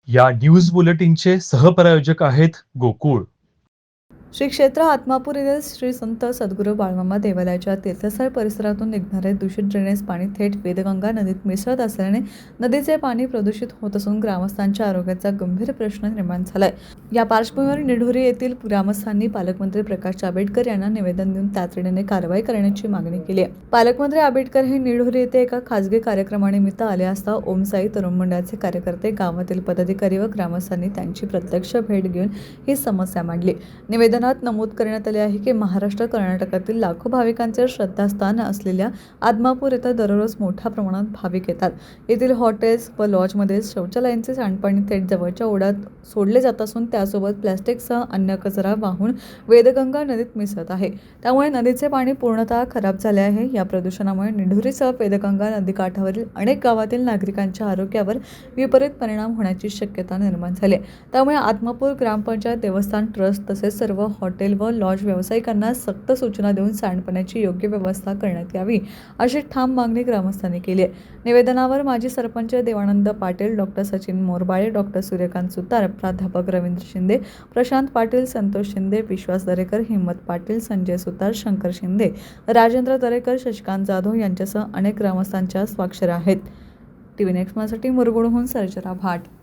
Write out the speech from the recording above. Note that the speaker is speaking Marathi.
या न्यूज बुलेटिनचे सहप्रायोजक आहेत गोकुळ. श्री क्षेत्र आत्मापूर येथील श्री संत सद्गुरू बाळमामा देवालयाच्या तीर्थस्थळ परिसरातून निघणारे दूषित ड्रेनेज पाणी थेट वेदगंगा नदीत मिसळत असल्याने नदीचे पाणी प्रदूषित होत असून ग्रामस्थांच्या आरोग्याचा गंभीर प्रश्न निर्माण झालाय. या पार्श्वभूमीवर निढोरी येथील ग्रामस्थांनी पालकमंत्री प्रकाश आंबेडकर यांना निवेदन देऊन तातडीने कारवाई करण्याची मागणी केली आहे. पालकमंत्री आंबेडकर हे निढोरी येथे एका खासगी कार्यक्रमानिमित्त आले असता ओमसाई तरुण मंडळाचे कार्यकर्ते, गावातील पदाधिकारी व ग्रामस्थांनी त्यांची प्रत्यक्ष भेट घेऊन ही समस्या मांडली. निवेदनात नमूद करण्यात आले आहे की महाराष्ट्र, कर्नाटकातील लाखो भाविकांचे श्रद्धास्थान असलेल्या आदमापूर येथे दररोज मोठ्या प्रमाणात भाविक येतात. येथील हॉटेल्स व लॉजमध्ये शौचालयांचे सांडपाणी थेट जवळच्या ओढ्यात सोडले जात असून त्यासोबत प्लॅस्टिकसह अन्य कचरा वाहून वेदगंगा नदीत मिसळत आहे. त्यामुळे नदीचे पाणी पूर्णतः खराब झाले आहे. या प्रदूषणामुळे निढोरीसह वेदगंगा नदीकाठावरील अनेक गावातील नागरिकांच्या आरोग्यावर विपरीत परिणाम होण्याची शक्यता निर्माण झाली आहे. त्यामुळे आदमापूर ग्रामपंचायत, देवस्थान ट्रस्ट तसेच सर्व हॉटेल व लॉज व्यावसायिकांना सक्त सूचना देऊन सांडपाण्याची योग्य व्यवस्था करण्यात यावी, अशी ठाम मागणी ग्रामस्थांनी केली आहे. निवेदनावर माजी सरपंच देवानंद पाटील, डॉक्टर सचिन मोरबाळे, डॉक्टर सूर्यकांत सुतार, प्राध्यापक रवींद्र शिंदे, प्रशांत पाटील, संतोष शिंदे, विश्वास दरेकर, हिम्मत पाटील, संजय सुतार, शंकर शिंदे, राजेंद्र दरेकर, शशिकांत जाधव यांच्यासह अनेक ग्रामस्थांच्या स्वाक्षऱ्या आहेत. टीव्ही नेक्स्ट साठी मुरगुडहून सर्जरा भाट.